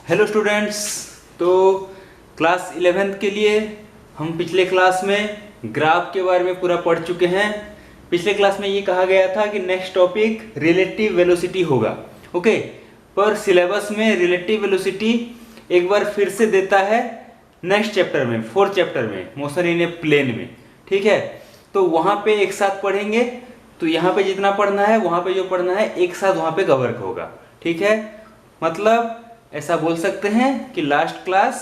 Hello students. तो class 11th के लिए हम पिछले क्लास में ग्राफ के बारे में पूरा पढ़ चुके हैं। पिछले क्लास में ये कहा गया था कि नेक्स्ट टॉपिक रिलेटिव वेलोसिटी होगा। ओके, पर सिलेबस में रिलेटिव वेलोसिटी एक बार फिर से देता है नेक्स्ट चैप्टर में, 4th चैप्टर में, मोशन इन ए प्लेन में। ठीक है, तो वहाँ पे एक साथ पढ़ेंगे। तो यहाँ पे जितना पढ़ना है, वहाँ पे जो पढ़ना है, एक साथ वहाँ पे कवर होगा। ठीक है, मतलब ऐसा बोल सकते हैं कि last class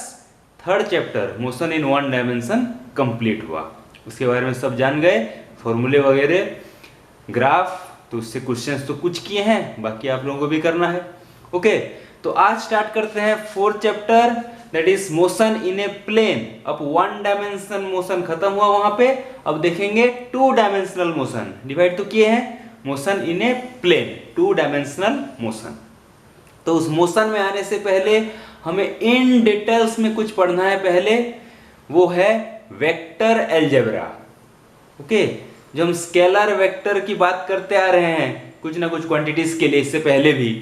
3rd chapter motion in one dimension complete हुआ। उसके बारे में सब जान गए, फॉर्मूले वगैरह, ग्राफ। तो उससे क्वेश्चंस तो कुछ किए हैं, बाकी आप लोगों को भी करना है। ओके, तो आज स्टार्ट करते हैं 4th chapter, that is motion in a plane. अब 1 डायमेंशन मोशन खत्म हुआ वहां पे, अब देखेंगे 2 डायमेंशनल मोशन। डिवाइड तो किए हैं motion in a plane, 2 dimensional motion. तो उस मोशन में आने से पहले हमें इन डिटेल्स में कुछ पढ़ना है। पहले वो है वेक्टर अलजेब्रा। ओके, जो हम स्केलर वेक्टर की बात करते आ रहे हैं कुछ ना कुछ क्वांटिटीज के लिए, इससे पहले भी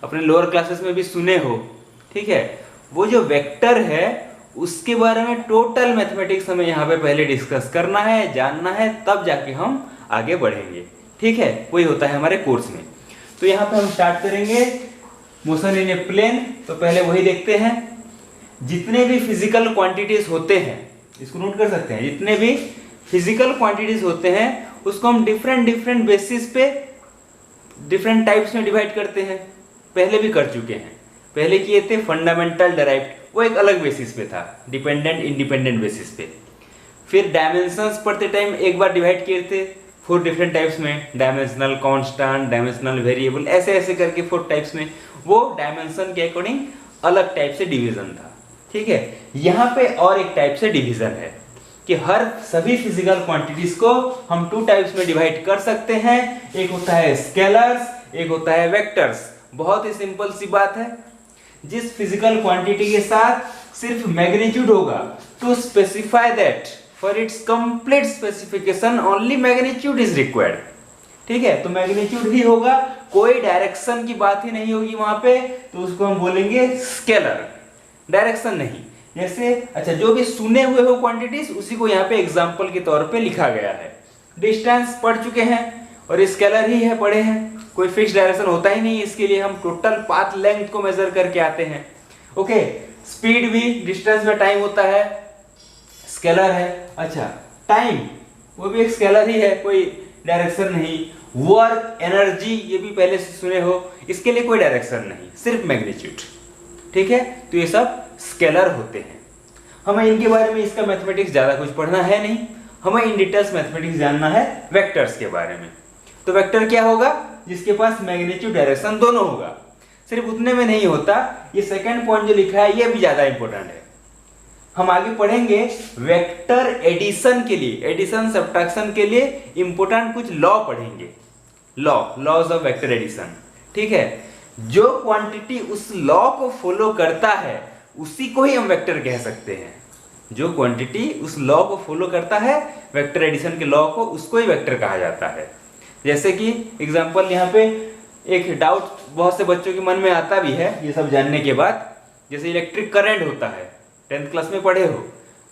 अपने लोअर क्लासेस में भी सुने हो। ठीक है, वो जो वेक्टर है उसके बारे में टोटल मैथमेटिक्स हमें यहाँ पे पहले डिस्कस करना है, जानना है, तब जाके हम आगे बढ़ेंगे। ठीक है, वही होता है हमारे कोर्स में। तो यहाँ पे हम स्टार्ट करेंगे मोशन इन ए प्लेन। तो पहले वही देखते हैं, जितने भी फिजिकल क्वांटिटीज होते हैं, इसको नोट कर सकते हैं, जितने भी फिजिकल क्वांटिटीज होते हैं उसको हम डिफरेंट बेसिस पे डिफरेंट टाइप्स में डिवाइड करते हैं। पहले भी कर चुके हैं, पहले किए थे फंडामेंटल डेराइव्ड, वो एक अलग बेसिस पे था, डिपेंडेंट इंडिपेंडेंट बेसिस पे। फिर डायमेंशंस पढ़ते टाइम एक बार डिवाइड किए थे 4 डिफरेंट टाइप्स में, डायमेंशनल कांस्टेंट, डायमेंशनल वेरिएबल, ऐसे ऐसे करके 4 टाइप्स में, वो डायमेंशन के अकॉर्डिंग अलग टाइप से डिवीजन था। ठीक है, यहाँ पे और एक टाइप से डिवीजन है कि हर सभी फिजिकल क्वांटिटीज को हम 2 टाइप्स में डिवाइड कर सकते हैं। एक होता है स्केलर्स, एक होता है वेक्टर्स। बहुत ही सिंपल सी बात है, जिस फिजिकल क्वांटिटी के साथ सिर्फ मैग्नीट्यूड होगा, to specify that for its complete specification only magnitude is required. ठीक है, तो मैग्नीट्यूड ही होगा, कोई डायरेक्शन की बात ही नहीं होगी वहां पे, तो उसको हम बोलेंगे स्केलर, डायरेक्शन नहीं। जैसे अच्छा, जो भी सुने हुए हो क्वांटिटीज उसी को यहाँ पे एग्जांपल के तौर पे लिखा गया है। डिस्टेंस पढ़ चुके हैं और स्केलर ही है, पढ़े हैं, कोई फिक्स डायरेक्शन होता ही नहीं, इसके लिए हम टोटल पाथ लेंथ को मेजर करके आते हैं। ओके, स्पीड भी डिस्टेंस में टाइम होता है, स्केलर है। अच्छा, टाइम वो भी एक स्केलर ही है, कोई डायरेक्शन नहीं। वर्क, एनर्जी, ये भी पहले से सुने हो, इसके लिए कोई डायरेक्शन नहीं, सिर्फ मैग्नीट्यूड। ठीक है, तो ये सब स्केलर होते हैं। हमें इनके बारे में इसका मैथमेटिक्स ज्यादा कुछ पढ़ना है नहीं, हमें इन डिटेल्स मैथमेटिक्स जानना है वेक्टर्स के बारे में। तो वेक्टर क्या होगा? जिसके पास मैग्नीट्यूड डायरेक्शन दोनों होगा। सिर्फ उतने में नहीं होता, ये सेकंड पॉइंट जो लिखा है ये भी ज्यादा इंपॉर्टेंट है। हम आगे पढ़ेंगे वेक्टर एडिशन के लिए, एडिशन सब्ट्रैक्शन के लिए इंपॉर्टेंट कुछ लॉ पढ़ेंगे, लॉज ऑफ वेक्टर एडिशन। ठीक है, जो क्वांटिटी उस लॉ को फॉलो करता है उसी को ही हम वेक्टर कह सकते हैं। जो क्वांटिटी उस लॉ को फॉलो करता है, वेक्टर एडिशन के लॉ को, उसको ही वेक्टर कहा जाता है। जैसे कि एग्जांपल यहाँ पे एक डाउट बहुत से बच्चों के मन में आता भी है ये सब जानने के बाद, जैसे इलेक्ट्रिक करंट होता है, 10th क्लास में पढ़े हो।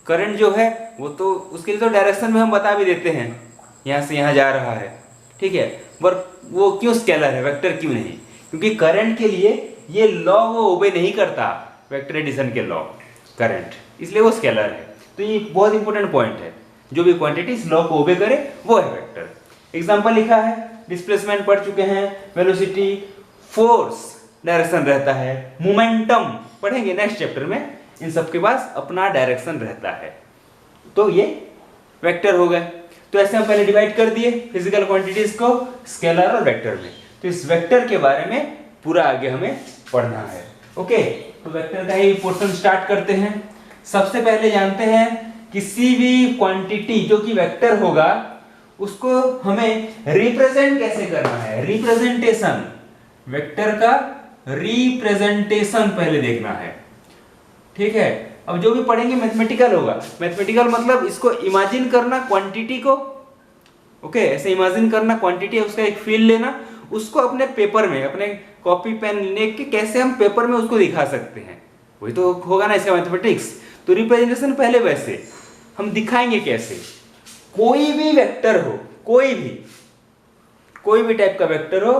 करंट जो है वो तो उसके लिए तो डायरेक्शन में हम बता भी देते हैं, यहाँ से यहाँ जा रहा है। ठीक है, पर वो क्यों स्केलर है, वेक्टर क्यों नहीं? क्योंकि करंट के लिए ये लॉ वो ओबे नहीं करता, वेक्टर एडिशन के लॉ, करंट, इसलिए वो स्केलर है। तो ये बहुत इंपॉर्टेंट पॉइंट है, जो भी क्वांटिटी इस लॉ को ओबे करे वो है वेक्टर। एग्जांपल लिखा है, डिस्प्लेसमेंट पढ़ चुके हैं, वेलोसिटी, फोर्स डायरेक्शन रहता है, मोमेंटम पढ़ेंगे नेक्स्ट चैप्टर में, इन सब के पास अपना डायरेक्शन रहता है। तो ये वेक्टर हो गए। तो ऐसे हम पहले डिवाइड कर दिए फिजिकल क्वांटिटीज को स्केलर और वेक्टर में। तो इस वेक्टर के बारे में पूरा आगे हमें पढ़ना है। ओके, तो वेक्टर का ही पोर्शन स्टार्ट करते हैं। सबसे पहले जानते हैं किसी भी क्वांटिटी जो कि वेक्टर होगा उसको हमें रिप्रेजेंट कैसे करना है। रिप्रेजेंटेशन, वेक्टर का रिप्रेजेंटेशन पहले देखना है। ठीक है, अब जो भी पढ़ेंगे मैथमेटिकल होगा। मैथमेटिकल मतलब इसको इमेजिन करना क्वांटिटी को, ओके, ऐसे इमेजिन करना क्वांटिटी है, उसका एक फील्ड लेना, उसको अपने पेपर में, अपने कॉपी पेन लेके कैसे हम पेपर में उसको दिखा सकते हैं, वही तो होगा ना इसका मैथमेटिक्स। तो रिप्रेजेंटेशन पहले वैसे हम दिखाएंगे कैसे, कोई भी वेक्टर हो, कोई भी टाइप का वेक्टर हो,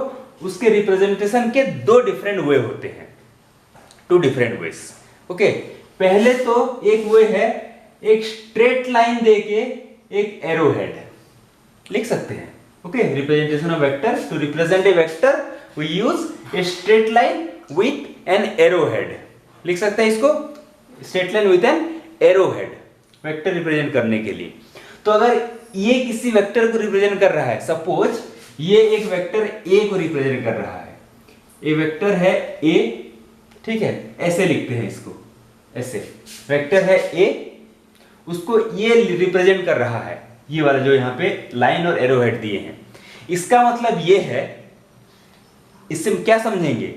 उसके रिप्रेजेंटेशन के दो डिफरेंट वे होते हैं, टू डिफरेंट वेज। ओके, पहले तो एक वे है, एक स्ट्रेट लाइन देके एक एरो हेड लिख सकते हैं। Okay, representation of vector, to represent a vector we use a straight line with an arrow head. लिख सकते हैं इसको, straight line with an arrow head, vector represent करने के लिए। तो अगर ये किसी वेक्टर को रिप्रेजेंट कर रहा है, सपोज ये एक वेक्टर ए को रिप्रेजेंट कर रहा है, ये वेक्टर है ए, ठीक है, ऐसे लिखते हैं इसको, ऐसे वेक्टर है ए, उसको ये रिप्रेजेंट कर रहा है, ये वाला जो यहाँ पे लाइन और एरो हेड दिए हैं। इसका मतलब ये है, इससे क्या समझेंगे,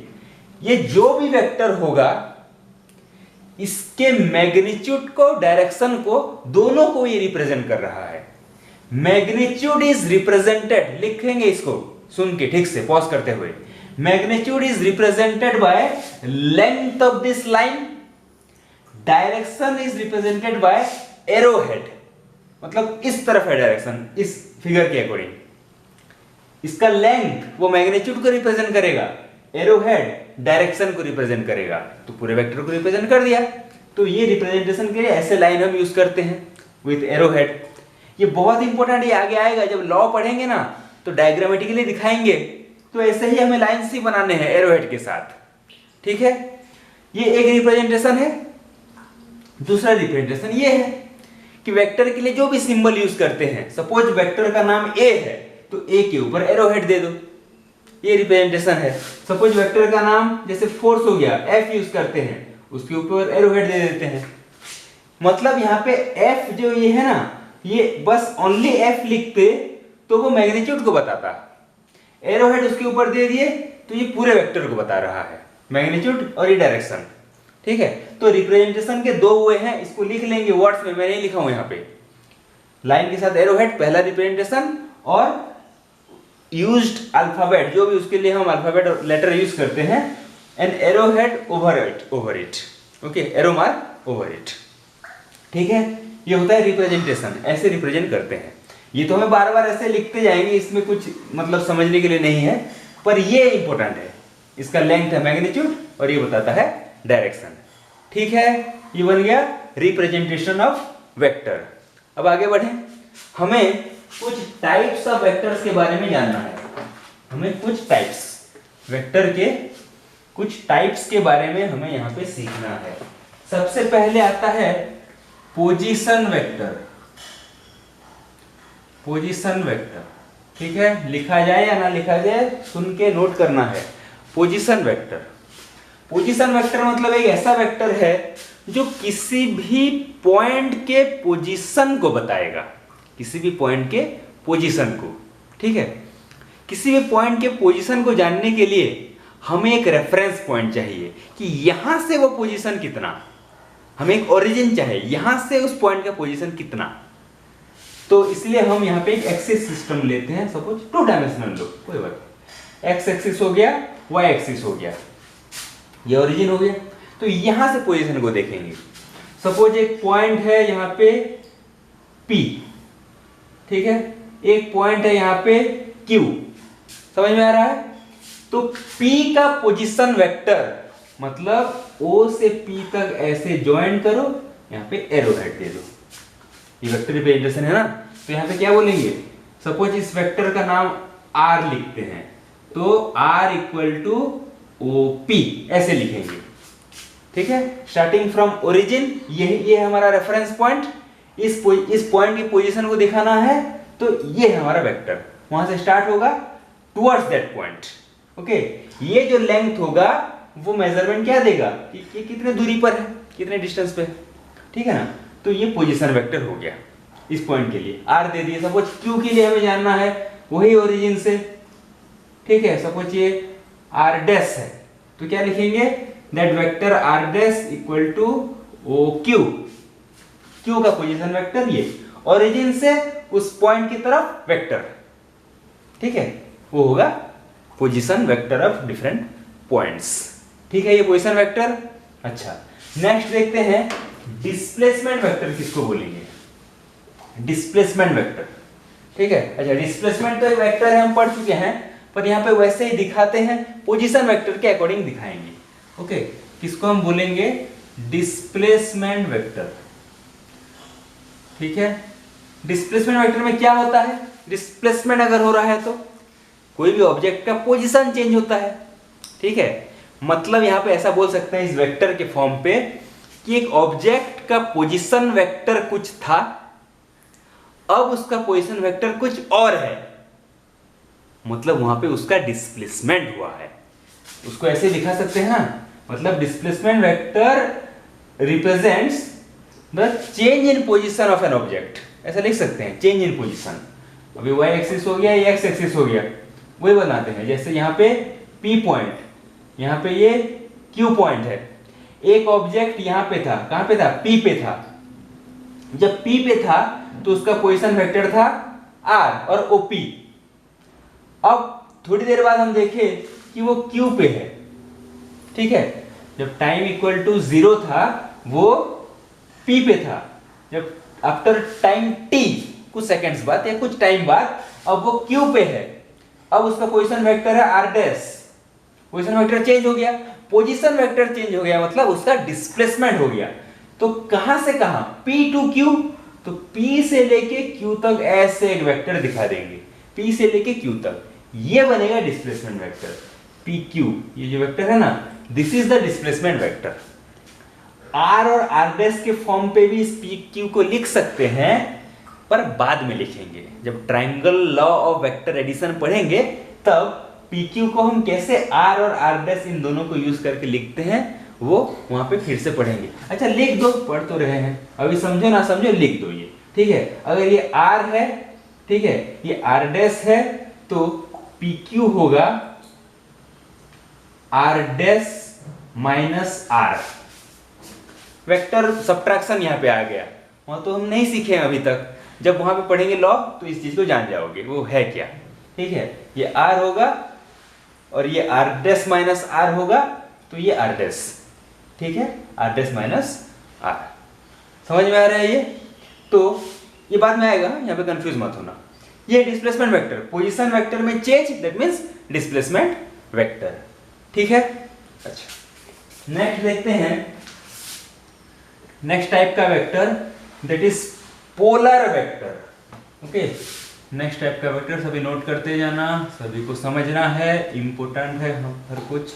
ये जो भी वेक्टर होगा इसके मैग्नीट्यूड को, डायरेक्शन को, दोनों को ये रिप्रेजेंट कर रहा है। मैग्नीट्यूड इज रिप्रेजेंटेड, लिखेंगे इसको सुन के ठीक से, पॉज करते हुए, magnitude is represented by length of this line, direction is represented by arrow head, मतलब इस तरफ है डायरेक्शन, इस फिगर के अकॉर्डिंग। इसका लेंथ वो मैग्नीट्यूड को रिप्रेजेंट करेगा, एरो हेड डायरेक्शन को रिप्रेजेंट करेगा, तो पूरे वेक्टर को रिप्रेजेंट कर दिया। तो ये रिप्रेजेंटेशन के लिए ऐसे लाइन हम यूज करते हैं विथ एरो हेड। ये बहुत इंपॉर्टेंट, ये आगे आएगा जब लॉ पढ़ेंगे ना तो डायग्रामेटिकली दिखाएंगे। तो ऐसे ही हमें लाइन सी बनाने हैं एरो हेड के साथ, ठीक है। ये एक रिप्रेजेंटेशन है। दूसरा रिप्रेजेंटेशन ये है कि वेक्टर के लिए जो भी सिंबल यूज करते हैं, सपोज वेक्टर का नाम ए है तो ए के ऊपर एरो हेड दे दो, ये रिप्रेजेंटेशन है। सपोज वेक्टर का नाम जैसे फोर्स हो गया, एफ यूज करते हैं, उसके ऊपर एरो हेड दे देते हैं। मतलब यहाँ पे एफ जो ये है ना, ये बस ओनली एफ लिखते तो वो मैग्नीट्यूड को बताता, एरो हेड उसके ऊपर दे दिए तो ये पूरे वेक्टर को बता रहा है, मैग्नीट्यूड और ये डायरेक्शन, ठीक है। तो रिप्रेजेंटेशन के दो वे हैं, इसको लिख लेंगे वर्ड्स में, मैं नहीं लिखा हूं यहाँ पे। लाइन के साथ एरो हेड पहला रिप्रेजेंटेशन, और यूज्ड अल्फाबेट, जो भी उसके लिए हम अल्फाबेट और लेटर यूज करते हैं, and arrow head over it, okay, arrow mark over it, ठीक है। ये होता है रिप्रेजेंटेशन, ऐसे रिप्रेजेंट करते हैं। ये तो हमें बार बार ऐसे लिखते जाएंगे, इसमें कुछ मतलब समझने के लिए नहीं है, पर ये इंपॉर्टेंट है। इसका लेंथ है मैग्नीट्यूड और ये बताता है डायरेक्शन, ठीक है। ये बन गया रिप्रेजेंटेशन ऑफ वेक्टर। अब आगे बढ़े, हमें कुछ टाइप्स ऑफ वेक्टर्स के बारे में जानना है। हमें कुछ टाइप्स वेक्टर के, कुछ टाइप्स के बारे में हमें यहाँ पे सीखना है। सबसे पहले आता है पोजीशन वेक्टर। पोजीशन वेक्टर, ठीक है, लिखा जाए या ना लिखा जाए सुन के नोट करना है। पोजीशन वेक्टर, पोजीशन वेक्टर मतलब एक ऐसा वेक्टर है जो किसी भी पॉइंट के पोजीशन को बताएगा, किसी भी पॉइंट के पोजीशन को, ठीक है। किसी भी पॉइंट के पोजीशन को जानने के लिए हमें एक रेफरेंस पॉइंट चाहिए कि यहां से वो पोजीशन कितना, हमें एक ओरिजिन चाहिए, यहां से उस पॉइंट का पोजीशन कितना। तो इसलिए हम यहाँ पे एक एक्सिस सिस्टम लेते हैं, सपोज 2 डायमेंशनल लो, कोई बात नहीं, एक्स एक्सिस हो गया, वाई एक्सिस हो गया, ये ओरिजिन हो गया। तो यहां से पोजीशन को देखेंगे। सपोज एक पॉइंट है यहाँ पे P, ठीक है, एक पॉइंट है यहाँ पे Q, समझ में आ रहा है। तो P का पोजीशन वेक्टर मतलब O से P तक ऐसे ज्वाइन करो, यहाँ पे एरो हेड दे दो, ये वेक्टर रिप्रेजेंटेशन है ना। तो यहाँ पे क्या बोलेंगे, सपोज इस वेक्टर का नाम R लिखते हैं, तो R इक्वल टू OP ऐसे लिखेंगे, ठीक है। स्टार्टिंग फ्रॉम ओरिजिन, ये हमारा रेफरेंस पॉइंट, इस पॉइंट की पोजीशन को दिखाना है, तो ये है हमारा वेक्टर, वहां से स्टार्ट होगा टुवर्ड्स दैट पॉइंट, ओके। ये जो लेंथ होगा वो मेजरमेंट क्या देगा कि कितने दूरी पर है, कितने डिस्टेंस पे, ठीक है ना। तो ये पोजीशन वेक्टर हो गया इस पॉइंट के लिए। R दे दिए, सपोज Q के लिए हमें जानना है वही ओरिजिन से, ठीक है। सपोज ये R डैश है, तो क्या लिखेंगे, that vector R dash equal to OQ, Q का पोजीशन वेक्टर ये, ओरिजिन से उस पॉइंट की तरफ वेक्टर, ठीक है, वो होगा position vector of different points, ठीक है, ये पोजीशन वेक्टर। अच्छा, नेक्स्ट देखते हैं डिस्प्लेसमेंट वेक्टर किसको बोलेंगे, डिस्प्लेसमेंट वेक्टर। ठीक है, अच्छा डिस्प्लेसमेंट तो एक वेक्टर है, हम पढ़ चुके हैं, पर यहाँ पे वैसे ही दिखाते हैं, पोजीशन वेक्टर के अकॉर्डिंग दिखाएंगे। ओके, किसको हम बोलेंगे, डिस्प्लेसमेंट वेक्टर। ठीक है, डिस्प्लेसमेंट वेक्टर में क्या होता है, डिस्प्लेसमेंट अगर हो रहा है तो कोई भी ऑब्जेक्ट का पोजीशन चेंज होता है। ठीक है, मतलब यहां पे ऐसा बोल सकते हैं इस वेक्टर के फॉर्म पे कि एक ऑब्जेक्ट का पोजीशन वेक्टर कुछ था, अब उसका पोजीशन वेक्टर कुछ और है, मतलब वहां पे उसका डिस्प्लेसमेंट हुआ है। उसको ऐसे दिखा सकते हैं ना, मतलब displacement vector represents the change in position of an object, ऐसा लिख सकते हैं, चेंज इन पोजीशन। अभी y एक्सिस हो गया, ये x एक्सिस हो गया, वही बनाते हैं। जैसे यहाँ पे P पॉइंट, यहाँ पे ये Q पॉइंट है, एक ऑब्जेक्ट यहाँ पे था, कहाँ पे था, P पे था। जब P पे था तो उसका पोजीशन वेक्टर था R और OP। अब थोड़ी देर बाद हम देखें कि वो Q पे है। ठीक है, जब टाइम इक्वल टू 0 था वो P पे था, जब आफ्टर टाइम T, कुछ सेकंड्स बाद या कुछ टाइम बाद, अब वो Q पे है, अब उसका पोजीशन वेक्टर है R dash. Position vector change हो गया, पोजीशन वेक्टर चेंज हो गया, मतलब उसका डिस्प्लेसमेंट हो गया। तो कहां से कहां, P टू Q, तो P से लेके Q तक ऐसे एक वेक्टर दिखा देंगे, P से लेके Q तक, ये बनेगा डिस्प्लेसमेंट वेक्टर। PQ, ये जो वेक्टर है ना, this is the displacement vector. R और R डैश के फॉर्म पे भी इस PQ को लिख सकते हैं, पर बाद में लिखेंगे, जब triangle law of vector addition पढ़ेंगे तब PQ को हम कैसे R और R डैश इन दोनों को यूज करके लिखते हैं वो वहां पे फिर से पढ़ेंगे। अच्छा लिख दो, पढ़ तो रहे हैं, अभी समझो ना समझो लिख दो ये। ठीक है, अगर ये R है, ठीक है, ये R डैश है, तो PQ होगा R dash minus R। Vector subtraction यहाँ पे आ गया, वहां तो हम नहीं सीखे हैं अभी तक, जब वहां पे पढ़ेंगे लॉ तो इस चीज को जान जाओगे वो है क्या। ठीक है, ये R होगा और ये R डैश माइनस R होगा, तो ये R डैश। ठीक है, R डैश माइनस R, समझ में आ रहा है ये? तो ये बाद में आएगा, यहाँ पे कंफ्यूज मत होना। ये डिस्प्लेसमेंट वेक्टर, पोजीशन वेक्टर में change, that means displacement vector. ठीक है, अच्छा नेक्स्ट देखते हैं, नेक्स्ट टाइप का vector that is polar vector. Okay, next type का वेक्टर सभी नोट करते जाना, सभी को समझना है, इंपॉर्टेंट है हर कुछ।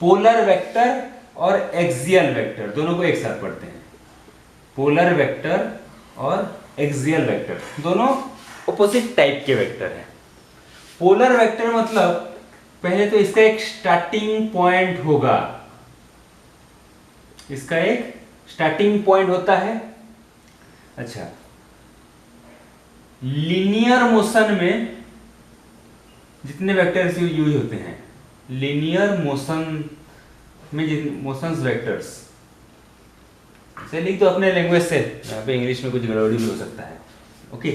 पोलर वेक्टर और एक्सियल वेक्टर दोनों को एक साथ पढ़ते हैं। पोलर वेक्टर और एक्सियल वेक्टर दोनों ऑपोजिट टाइप के वेक्टर हैं। पोलर वेक्टर मतलब पहले तो इसका एक स्टार्टिंग पॉइंट होगा, इसका एक स्टार्टिंग पॉइंट होता है। अच्छा, लीनियर मोशन में जितने वेक्टर्स यूज होते हैं, लीनियर मोशन में मोशंस वेक्टर्स से लिख दो अपने लैंग्वेज से, यहाँ पे इंग्लिश में कुछ गड़बड़ी भी हो सकता है। ओके,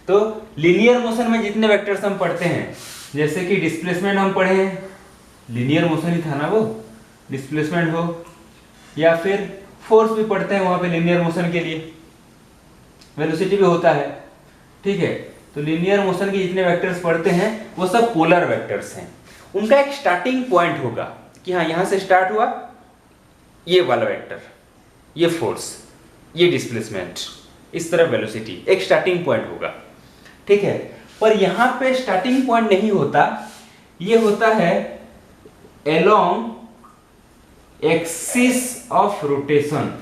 तो लीनियर मोशन में जितने वेक्टर्स हम पढ़ते हैं, जैसे कि डिस्प्लेसमेंट हम पढ़े हैं, लीनियर मोशन ही था ना वो, डिस्प्लेसमेंट हो, या फिर फोर्स भी पढ़ते हैं वहां पे लीनियर मोशन के लिए, वेलोसिटी भी होता है। ठीक है, तो लीनियर मोशन के जितने वेक्टर्स पढ़ते हैं वो सब पोलर वेक्टर्स हैं। उनका एक स्टार्टिंग पॉइंट होगा कि हाँ यहां से स्टार्ट हुआ ये वाला वेक्टर, ये फोर्स, ये डिस्प्लेसमेंट, इस तरह वेलोसिटी, एक स्टार्टिंग पॉइंट होगा। ठीक है, पर यहां पे स्टार्टिंग पॉइंट नहीं होता, ये होता है along axis of rotation.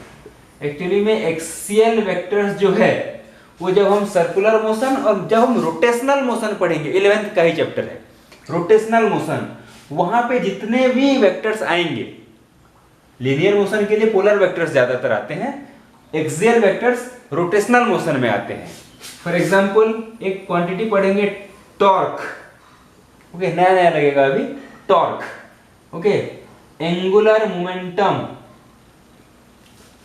Actually में एक्सियल वेक्टर्स जो है वो जब हम सर्कुलर मोशन और जब हम रोटेशनल मोशन पढ़ेंगे, 11th का ही चैप्टर है रोटेशनल मोशन, वहां पे जितने भी वेक्टर्स आएंगे, लीनियर मोशन के लिए पोलर वेक्टर्स ज्यादातर आते हैं, एक्सियल वेक्टर्स रोटेशनल मोशन में आते हैं। फॉर एग्जांपल एक क्वांटिटी पढ़ेंगे टॉर्क। ओके, नया नया लगेगा अभी, torque. Okay, angular momentum,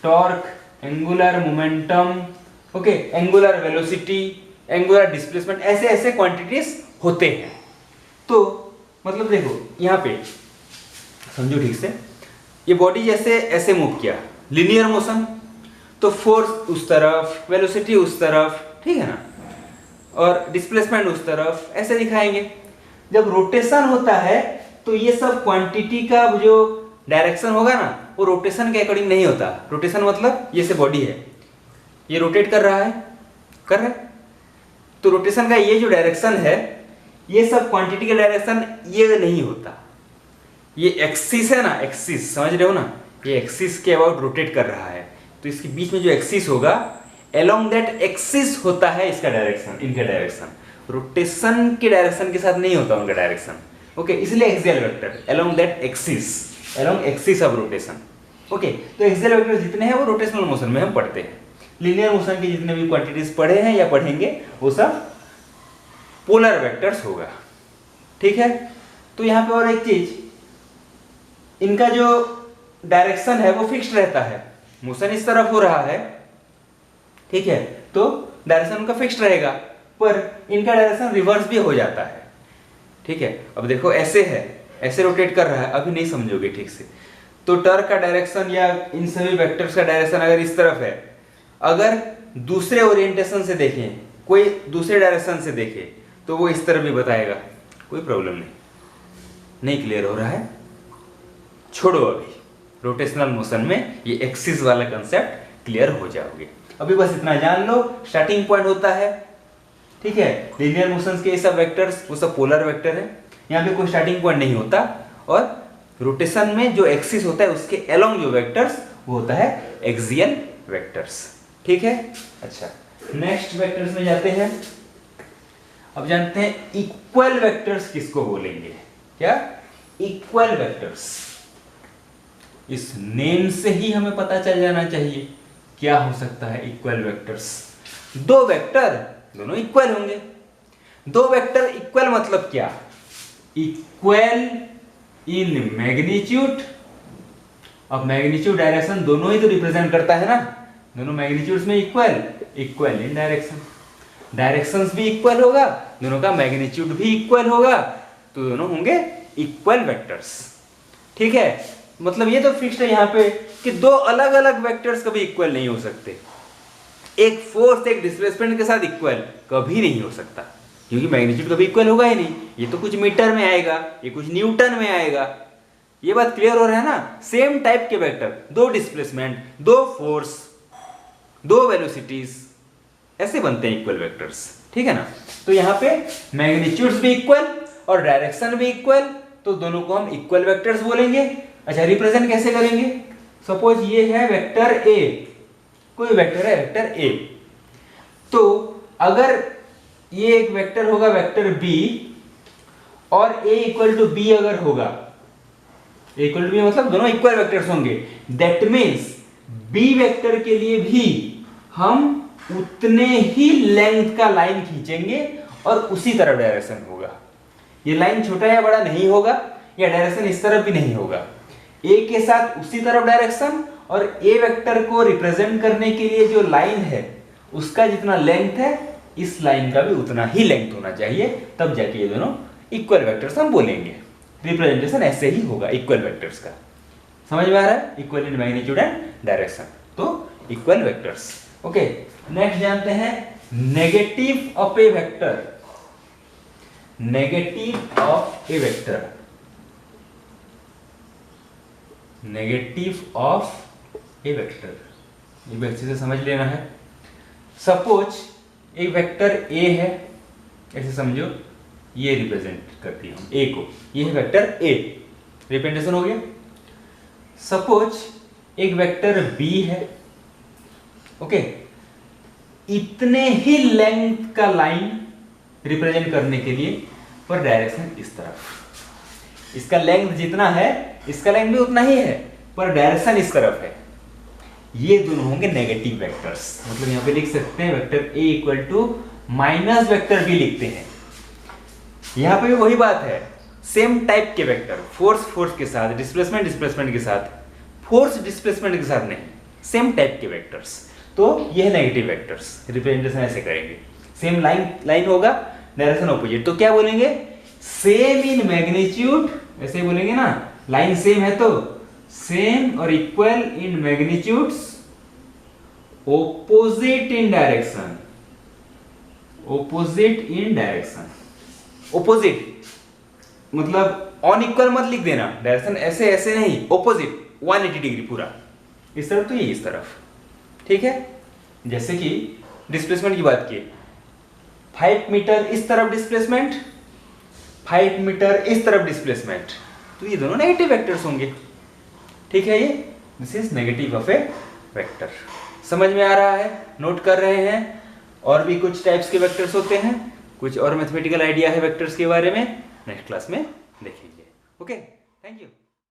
torque, angular momentum, okay, angular velocity, angular displacement, ऐसे ऐसे क्वांटिटीज होते हैं। तो मतलब देखो यहाँ पे समझो ठीक से, ये बॉडी जैसे ऐसे मूव किया लिनियर मोशन तो फोर्स उस तरफ, वेलोसिटी उस तरफ, ठीक है ना, और डिस्प्लेसमेंट उस तरफ, ऐसे दिखाएंगे। जब रोटेशन होता है तो ये सब क्वांटिटी का जो डायरेक्शन होगा ना वो रोटेशन के अकॉर्डिंग नहीं होता। रोटेशन मतलब ये से बॉडी है, ये रोटेट कर रहा है, तो रोटेशन का ये जो डायरेक्शन है ये सब क्वांटिटी का डायरेक्शन ये नहीं होता। ये एक्सिस है ना, एक्सिस समझ रहे हो ना, ये एक्सिस के अबाउट रोटेट कर रहा है, तो इसके बीच में जो एक्सिस होगा अलोंग दैट एक्सिस होता है इसका डायरेक्शन, इनका डायरेक्शन रोटेशन के डायरेक्शन के साथ नहीं होता उनका डायरेक्शन। ओके, इसलिए axial vector along that axis, along axis of rotation. Okay, तो एक्सियल वेक्टर जितने हैं वो रोटेशनल मोशन में हम पढ़ते हैं। लिनियर मोशन के जितने भी क्वांटिटीज पढ़े हैं या पढ़ेंगे वो सब पोलर वेक्टर्स होगा, ठीक है। तो यहाँ पे और एक चीज, इनका जो डायरेक्शन है वो फिक्स्ड रहता है, मोशन इस तरफ हो रहा है, ठीक है, तो डायरेक्शन उनका फिक्स्ड रहेगा, पर इनका डायरेक्शन रिवर्स भी हो जाता है, ठीक है। अब देखो ऐसे है, ऐसे रोटेट कर रहा है, अभी नहीं समझोगे ठीक से। तो टर्क का डायरेक्शन या इन सभी वेक्टर्स का डायरेक्शन अगर इस तरफ है, अगर दूसरे ओरिएंटेशन से देखें, कोई दूसरे डायरेक्शन से देखे तो वो इस तरफ भी बताएगा, कोई प्रॉब्लम नहीं क्लियर हो रहा है, छोड़ो अभी। रोटेशनल मोशन में ये एक्सिस वाला कंसेप्ट क्लियर हो जाओगे। अभी बस इतना जान लो, स्टार्टिंग पॉइंट होता है, ठीक है। लिनियर मोशंस के ये सब वेक्टर्स वो सब पोलर वेक्टर है, यहाँ पे कोई स्टार्टिंग पॉइंट नहीं होता, और रोटेशन में जो एक्सिस होता है उसके अलोंग जो वेक्टर्स वो होता है एक्सियल वेक्टर्स, ठीक है। अच्छा, नेक्स्ट वेक्टर्स में जाते हैं। अब जानते हैं इक्वल वेक्टर्स किसको बोलेंगे, क्या इक्वल वेक्टर्स। इस नेम से ही हमें पता चल जाना चाहिए क्या हो सकता है इक्वल वेक्टर्स। दो वेक्टर दोनों इक्वल होंगे। दो वेक्टर इक्वल मतलब क्या, इक्वल इन मैग्नीट्यूड। अब मैग्नीट्यूड डायरेक्शन दोनों ही तो रिप्रेजेंट करता है ना, दोनों मैग्नीट्यूड्स में equal, equal in direction, directions भी इक्वल होगा, दोनों का मैग्नीट्यूड भी इक्वल होगा, तो दोनों होंगे इक्वल वेक्टर्स, ठीक है। मतलब ये तो फिक्स्ड है यहाँ पे कि दो अलग अलग वेक्टर्स कभी इक्वल नहीं हो सकते। एक फोर्स एक डिस्प्लेसमेंट के साथ इक्वल कभी नहीं हो सकता, क्योंकि मैग्नीट्यूड कभी इक्वल होगा ही नहीं। ये तो कुछ मीटर में आएगा, ये कुछ न्यूटन में आएगा। ये बात क्लियर हो रहा है ना। सेम टाइप के वेक्टर, दो डिस्प्लेसमेंट, दो फोर्स, दो वेलोसिटीज, ऐसे बनते हैं इक्वल वेक्टर्स, ठीक है ना। तो यहाँ पे मैग्नीट्यूड्स भी इक्वल और डायरेक्शन भी इक्वल, तो दोनों को हम इक्वल वेक्टर्स बोलेंगे। अच्छा, रिप्रेजेंट कैसे करेंगे। सपोज ये है वेक्टर ए, कोई वेक्टर है वेक्टर ए, तो अगर ये एक वेक्टर होगा वेक्टर बी, और ए इक्वल टू बी अगर होगा, ए इक्वल टू बी मतलब दोनों इक्वल वेक्टर्स होंगे, दैट मीन्स बी वेक्टर के लिए भी हम उतने ही लेंथ का लाइन खींचेंगे और उसी तरफ डायरेक्शन होगा। ये लाइन छोटा या बड़ा नहीं होगा, या डायरेक्शन इस तरफ भी नहीं होगा, ए के साथ उसी तरफ डायरेक्शन, और ए वेक्टर को रिप्रेजेंट करने के लिए जो लाइन है उसका जितना लेंथ है इस लाइन का भी उतना ही लेंथ होना चाहिए, तब जाके ये दोनों इक्वल वेक्टर्स हम बोलेंगे। रिप्रेजेंटेशन ऐसे ही होगा इक्वल वेक्टर्स का, समझ में आ रहा है। Equal in magnitude and direction, तो इक्वल वेक्टर्स। ओके, नेक्स्ट जानते हैं negative of A vector. Negative of A vector, negative of A vector, ये भी अच्छे से समझ लेना है। सपोज एक वेक्टर ए है, ऐसे समझो, ये रिप्रेजेंट करती हूं ए को, ये है वेक्टर ए, रिप्रेजेंटेशन हो गया। सपोज एक वेक्टर बी है, ओके, इतने ही लेंथ का लाइन रिप्रेजेंट करने के लिए, पर डायरेक्शन इस तरफ। इसका लेंथ जितना है इसका लेंथ भी उतना ही है, पर डायरेक्शन इस तरफ है। ये दोनों होंगे नेगेटिव वेक्टर्स। मतलब यहां पे लिख सकते हैं vector a equal to minus vector b लिखते हैं। यहां पे भी वही बात है, सेम टाइप के वेक्टर, फोर्स फोर्स के साथ, डिस्प्लेसमेंट डिस्प्लेसमेंट के साथ, फोर्स डिस्प्लेसमेंट के साथ नहीं, सेम टाइप के वेक्टर्स, तो ये है नेगेटिव वेक्टर्स। रिप्रेजेंटेशन ऐसे करेंगे, सेम लाइन होगा, डायरेक्शन ऑपोजिट, तो क्या बोलेंगे, सेम इन मैग्नीट्यूड, ऐसे बोलेंगे ना, लाइन सेम है तो सेम और equal in magnitudes, opposite in direction, opposite in direction. Opposite मतलब ऑन इक्वल मत लिख देना, डायरेक्शन ऐसे ऐसे नहीं, ऑपोजिट 180 डिग्री पूरा, इस तरफ तो ये इस तरफ, ठीक है। जैसे कि डिस्प्लेसमेंट की बात की, 5 मीटर इस तरफ डिस्प्लेसमेंट, 5 मीटर इस तरफ डिस्प्लेसमेंट, तो ये दोनों नेगेटिव वेक्टर्स होंगे, ठीक है। ये this is negative of A vector. समझ में आ रहा है, नोट कर रहे हैं। और भी कुछ टाइप्स के वेक्टर्स होते हैं, कुछ और मैथमेटिकल आइडिया है वेक्टर्स के बारे में, नेक्स्ट क्लास में देखेंगे। Okay, thank you.